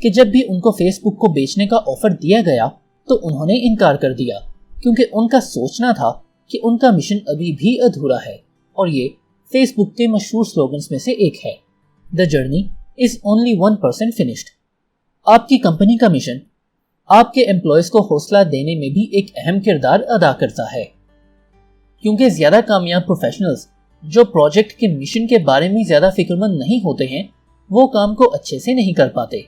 کہ جب بھی ان کو فیس بک کو بیچنے کا آفر دیا گیا تو انہوں نے انکار کر دیا، کیونکہ ان کا سوچنا تھا کہ ان کا مشن ابھی بھی ادھورا ہے، اور یہ فیس بک کے مشہور سلوگنز میں سے ایک ہے، The journey is only 1% finished۔ آپ کی کمپنی کا مشن آپ کے امپلائیز کو حوصلہ دینے میں بھی ایک اہم کردار ادا کرتا ہے، کیونکہ زیادہ کامیاب پروفیشنلز جو پروجیکٹ کے مشن کے بارے میں زیادہ فکر مند نہیں ہوتے ہیں وہ کام کو اچھے سے نہیں کر پاتے،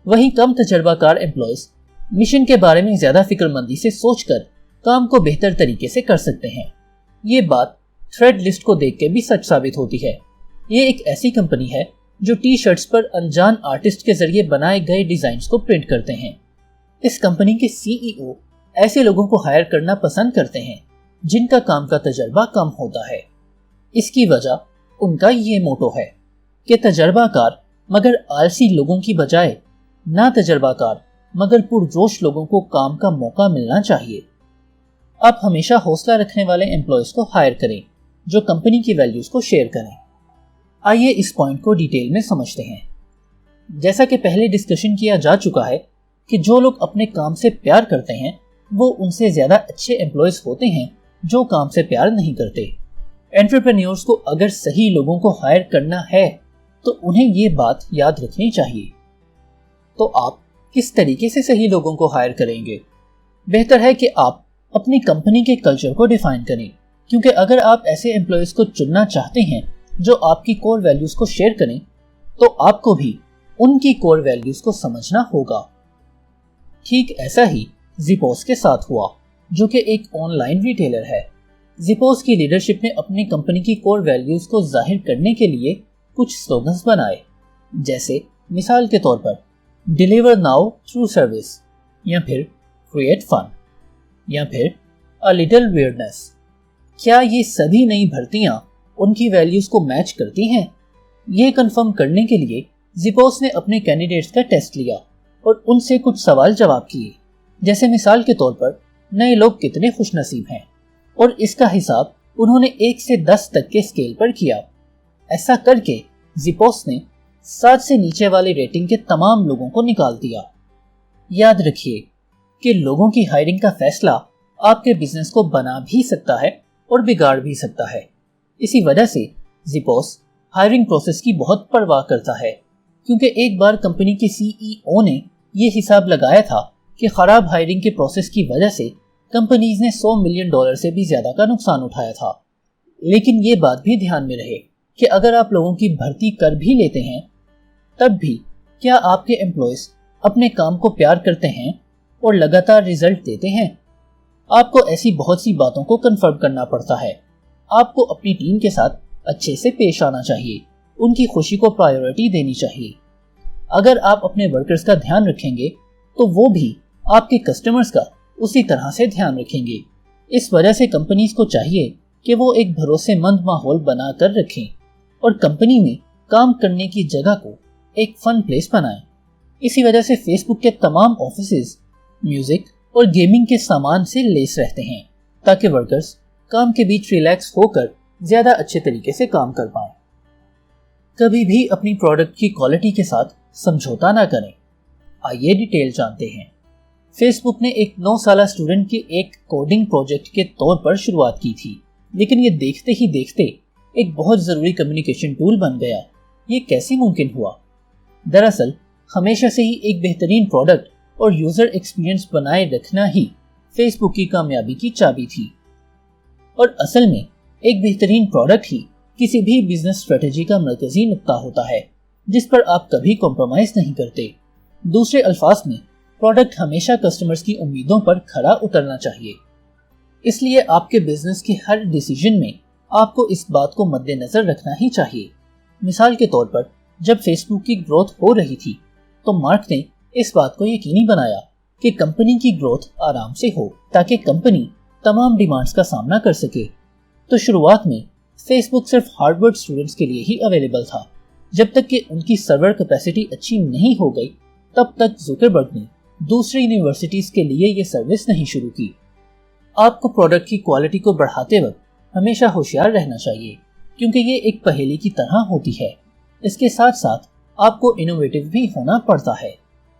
وہیں کم تجربہ کار امپلائیز مشن کے بارے میں زیادہ فکر مندی سے سوچ کر کام کو بہتر طریقے سے کر سکتے ہیں۔ یہ بات تھریڈ لسٹ کو دیکھ کے بھی سچ ثابت ہوتی ہے۔ یہ ایک ایسی کمپنی ہے جو ٹی شرٹس پر انجان آرٹسٹ کے ذریعے بنائے گئے ڈیزائنز کو پرنٹ کرتے ہیں۔ اس کمپنی کے CEO ایسے لوگوں کو ہائر کرنا پسند کرتے ہیں جن کا کام کا تجربہ کم ہوتا ہے۔ اس کی وجہ ان کا یہ موٹو ہے کہ تجربہ کار مگر آلسی لوگوں کی بجائے نہ تجربہ کار مگر پرجوش لوگوں کو کام کا موقع ملنا چاہیے۔ آپ ہمیشہ حوصلہ رکھنے والے امپلائیز کو ہائر کریں جو کمپنی کی ویلیوز کو شیئر کریں۔ آئیے اس پوائنٹ کو ڈیٹیل میں سمجھتے ہیں۔ جیسا کہ پہلے ڈسکشن کیا جا چکا ہے کہ جو لوگ اپنے کام سے پیار کرتے ہیں وہ ان سے زیادہ اچھے امپلائیز ہوتے ہیں جو کام سے پیار نہیں کرتے۔ انٹرپرینیورز کو اگر صحیح لوگوں کو ہائر کرنا ہے تو انہیں یہ بات یاد رکھنی چاہیے۔ تو آپ کس طریقے سے صحیح لوگوں کو ہائر کریں گے؟ بہتر ہے کہ آپ اپنی کمپنی کے کلچر کو ڈیفائن کریں، کیونکہ اگر آپ ایسے امپلائیز کو چننا چاہتے ہیں جو آپ کی کور ویلیوز کو شیئر کریں تو آپ کو بھی ان کی کور ویلیوز کو سمجھنا ہوگا۔ ٹھیک ایسا ہی زپوس کے ساتھ ہوا، جو کہ ایک آن لائن ریٹیلر ہے۔ زپوس کی لیڈرشپ نے اپنی کمپنی کی کور ویلیوز کو ظاہر کرنے کے لیے کچھ سلوگنز بنائے، جیسے مثال کے طور پر ڈیلیور ناؤ تھرو سروس، یا پھر کریٹ فن، یا پھر a little weirdness۔ کیا یہ سبھی نئی بھرتیاں ان کی ویلیوز کو میچ کرتی ہیں؟ یہ کنفرم کرنے کے لیے زپوس نے اپنے کینڈیڈیٹس کا ٹیسٹ لیا اور ان سے کچھ سوال جواب کیے، جیسے مثال کے طور پر نئے لوگ کتنے خوش نصیب ہیں، اور اس کا حساب انہوں نے 1 سے 10 تک کے اسکیل پر کیا۔ ایسا کر کے زپوس نے 7 سے نیچے والی ریٹنگ کے تمام لوگوں کو نکال دیا۔ یاد رکھیے کہ لوگوں کی ہائرنگ کا فیصلہ آپ کے بزنس کو بنا بھی سکتا ہے اور بگاڑ بھی سکتا ہے۔ اسی وجہ سے زپوس ہائرنگ پروسیس کی بہت پرواہ کرتا ہے، کیونکہ ایک بار کمپنی کے CEO نے یہ حساب لگایا تھا کہ خراب ہائرنگ کے پروسیس کی وجہ سے کمپنیز نے $100 ملین سے بھی زیادہ کا نقصان اٹھایا تھا۔ لیکن یہ بات بھی دھیان میں رہے کہ اگر آپ لوگوں کی بھرتی کر بھی لیتے ہیں تب بھی کیا آپ کے امپلائیز اپنے کام کو پیار کرتے ہیں اور لگاتار ریزلٹ دیتے ہیں؟ آپ کو ایسی بہت سی باتوں کو کنفرم کرنا پڑتا ہے۔ آپ کو اپنی ٹیم کے ساتھ اچھے سے پیش آنا چاہیے، ان کی خوشی کو پرائیورٹی دینی چاہیے۔ اگر آپ اپنے ورکرز کا دھیان رکھیں گے تو وہ بھی آپ کے کسٹمرز کا اسی طرح سے دھیان رکھیں گے۔ اس وجہ سے کمپنیز کو چاہیے کہ وہ ایک بھروسے مند ماحول بنا کر رکھیں اور کمپنی میں کام کرنے کی جگہ کو ایک فن پلیس بنائیں۔ اسی وجہ سے فیس بک کے تمام آفیسز میوزک اور گیمنگ کے سامان سے لیس رہتے ہیں تاکہ ورکرز کام کے بیچ ریلیکس ہو کر زیادہ اچھے طریقے سے کام کر پائیں۔ کبھی بھی اپنی پروڈکٹ کی کوالٹی کے ساتھ سمجھوتا نہ کریں۔ آئیے ڈیٹیل جانتے ہیں۔ فیس بک نے ایک 9 سالہ اسٹوڈنٹ کے ایک کوڈنگ پروجیکٹ کے طور پر شروعات کی تھی، لیکن یہ دیکھتے ہی دیکھتے ایک بہت ضروری کمیونیکیشن ٹول بن گیا۔ یہ کیسے ممکن ہوا؟ دراصل ہمیشہ سے ہی ایک بہترین پروڈکٹ اور یوزر ایکسپیرینس بنائے رکھنا ہی فیس بک کی کامیابی کی چابی تھی، اور اصل میں ایک بہترین پروڈکٹ ہی کسی بھی بزنس اسٹریٹجی کا مرکزی نقطہ ہوتا ہے جس پر آپ کبھی کمپرومائز نہیں کرتے۔ دوسرے الفاظ میں پروڈکٹ ہمیشہ کسٹمرز کی امیدوں پر کھرا اترنا چاہیے۔ اس لیے آپ کے بزنس کے ہر ڈیسیجن میں آپ کو اس بات کو مد نظر رکھنا ہی چاہیے۔ مثال کے طور پر جب فیس بک کی گروتھ ہو رہی تھی تو مارک نے اس بات کو یقینی بنایا کہ کمپنی کی گروتھ آرام سے ہو تاکہ کمپنی تمام ڈیمانڈز کا سامنا کر سکے۔ تو شروعات میں فیس بک صرف ہارورڈ اسٹوڈنٹس کے لیے ہی اویلیبل تھا۔ جب تک کہ ان کی سرور کیپیسٹی اچھی نہیں ہو گئی تب تک زکربرگ نے دوسری یونیورسٹیز کے لیے یہ سروس نہیں شروع کی۔ آپ کو پروڈکٹ کی کوالٹی کو بڑھاتے وقت ہمیشہ ہوشیار رہنا چاہیے، کیونکہ یہ ایک پہیلی کی طرح ہوتی ہے۔ اس کے ساتھ ساتھ آپ کو انوویٹو بھی ہونا پڑتا ہے۔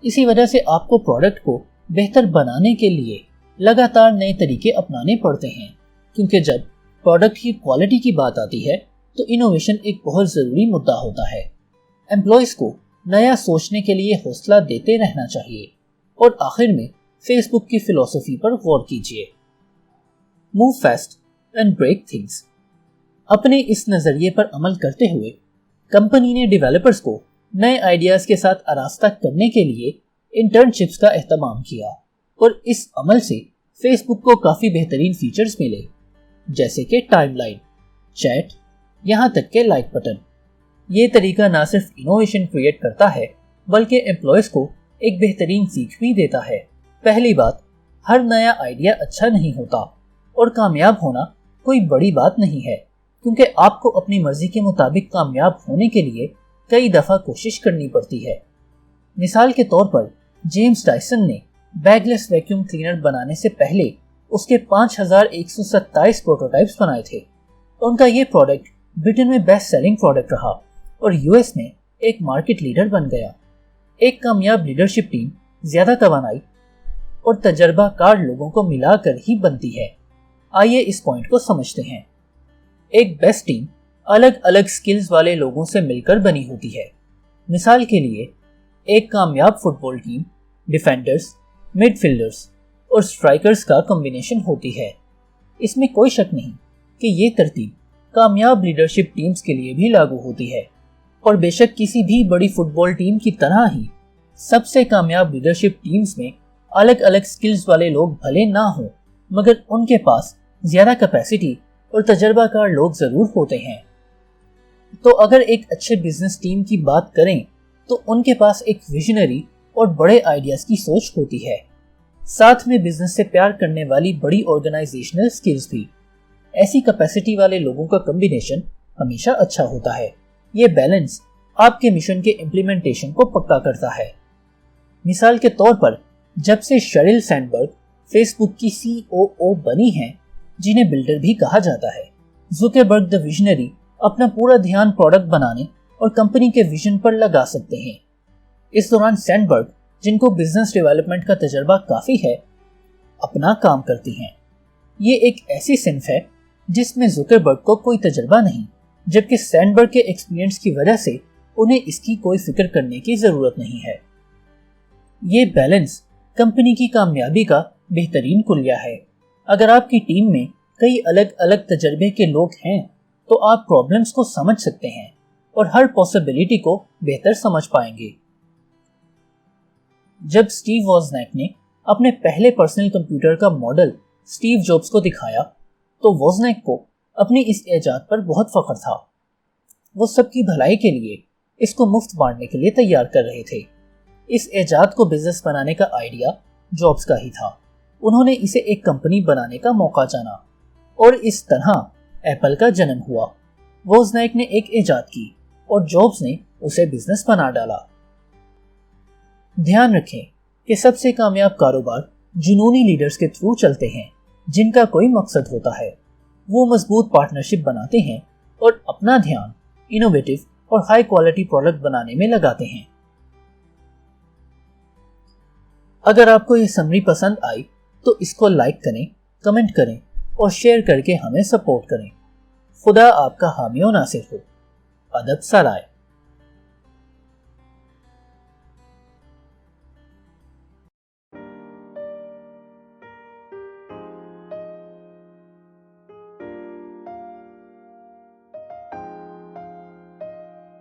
اسی وجہ سے آپ کو پروڈکٹ کو بہتر بنانے کے لیے لگاتار نئے طریقے اپنانے پڑتے ہیں، کیونکہ جب پروڈکٹ کی کوالٹی کی بات آتی ہے تو انوویشن ایک بہت ضروری مدعا ہوتا ہے۔ امپلائیز کو نیا سوچنے کے لیے حوصلہ دیتے رہنا چاہیے۔ اور آخر میں فیس بک کی فلسفی پر غور کیجیے، move fast and break things. اپنے اس نظریے پر عمل کرتے ہوئے کمپنی نے ڈیولپرز کو نئے آئیڈیاز کے ساتھ آراستہ کرنے کے لیے انٹرنشپس کا اہتمام کیا، اور اس عمل سے فیس بک کو کافی بہترین فیچرز ملے، جیسے کہ ٹائم لائن، چیٹ، یہاں تک کہ لائک بٹن۔ یہ طریقہ نہ صرف انوویشن کریٹ کرتا ہے بلکہ امپلائیز کو ایک بہترین سیکھ بھی دیتا ہے۔ پہلی بات، ہر نیا آئیڈیا اچھا نہیں ہوتا، اور کامیاب ہونا کوئی بڑی بات نہیں ہے، کیونکہ آپ کو اپنی مرضی کے مطابق کامیاب ہونے کے لیے کئی دفعہ کوشش کرنی پڑتی ہے۔ مثال کے طور پر جیمز ڈائسن نے بیگ لیس ویکیوم کلینر بنانے سے پہلے اس کے 5127 پروٹوٹائپس بنائے تھے۔ ان کا یہ پروڈکٹ برٹن میں بیسٹ سیلنگ پروڈکٹ رہا اور یو ایس میں ایک مارکیٹ لیڈر بن گیا۔ ایک کامیاب لیڈرشپ ٹیم زیادہ توانائی اور تجربہ کار لوگوں کو ملا کر ہی بنتی ہے۔ آئیے اس پوائنٹ کو سمجھتے ہیں۔ ایک بیسٹ ٹیم الگ الگ سکلز والے لوگوں سے مل کر بنی ہوتی ہے۔ مثال کے لیے ایک کامیاب فٹ بال ٹیم ڈیفینڈرز، مڈ فیلڈرز اور سٹرائکرز کا کمبینیشن ہوتی ہے۔ اس میں کوئی شک نہیں کہ یہ ترتیب کامیاب لیڈرشپ ٹیمز کے لیے بھی لاگو ہوتی ہے، اور بے شک کسی بھی بڑی فٹ بال ٹیم کی طرح ہی سب سے کامیاب لیڈرشپ ٹیمز میں الگ الگ سکلز والے لوگ بھلے نہ ہوں، مگر ان کے پاس زیادہ کیپیسٹی اور تجربہ کار لوگ ضرور ہوتے ہیں۔ تو اگر ایک اچھے بزنس ٹیم کی بات کریں تو ان کے پاس ایک ویژنری اور بڑے آئیڈیاز کی سوچ ہوتی ہے، ساتھ میں بزنس سے پیار کرنے والی بڑی آرگنائزیشنل سکلز بھی۔ ایسی کیپیسٹی والے لوگوں کا کمبینیشن ہمیشہ اچھا ہوتا ہے۔ یہ بیلنس آپ کے مشن کے امپلیمنٹیشن کو پکا کرتا ہے۔ مثال کے طور پر جب سے شیرل سینڈبرگ فیس بک کی COO بنی ہیں، جنہیں بلڈر بھی کہا جاتا ہے، زکربرگ دی ویژنری اپنا پورا دھیان پروڈکٹ بنانے اور کمپنی کے ویژن پر لگا سکتے ہیں۔ اس دوران سینڈبرگ، جن کو بزنس ڈیولپمنٹ کا تجربہ کافی ہے، اپنا کام کرتی ہیں۔ یہ ایک ایسی صنف ہے جس میں زکربرگ کو کوئی تجربہ نہیں، جبکہ سینڈبرگ کے ایکسپیرینس کی وجہ سے انہیں اس کی کوئی فکر کرنے کی ضرورت نہیں ہے۔ یہ بیلنس کمپنی کی کامیابی کا بہترین کلیہ ہے۔ اگر آپ کی ٹیم میں کئی الگ الگ تجربے کے لوگ ہیں تو آپ پرابلمز کو سمجھ سکتے ہیں اور ہر پاسبلٹی کو بہتر سمجھ پائیں گے۔ جب اسٹیو ووزنیک نے اپنے پہلے پرسنل کمپیوٹر کا ماڈل اسٹیو جابز کو دکھایا تو ووزنیک کو اپنی اس ایجاد پر بہت فخر تھا۔ وہ سب کی بھلائی کے لیے اس کو مفت بانٹنے کے لیے تیار کر رہے تھے۔ اس ایجاد کو بزنس بنانے کا آئیڈیا جابز کا ہی تھا۔ انہوں نے اسے ایک کمپنی بنانے کا موقع جانا اور اس طرح ایپل کا جنم ہوا۔ ووزنیک نے ایک ایجاد کی اور جابز نے اسے بزنس بنا ڈالا۔ دھیان رکھیں کہ سب سے کامیاب کاروبار جنونی لیڈرز کے تھرو چلتے ہیں، جن کا کوئی مقصد ہوتا ہے۔ وہ مضبوط پارٹنرشپ بناتے ہیں اور اپنا دھیان انوویٹو اور ہائی کوالٹی پروڈکٹ بنانے میں لگاتے ہیں۔ اگر آپ کو یہ سمری پسند آئی تو اس کو لائک کریں، کمنٹ کریں اور شیئر کر کے ہمیں سپورٹ کریں۔ خدا آپ کا حامی و ناصر ہو۔ ادب سرائے۔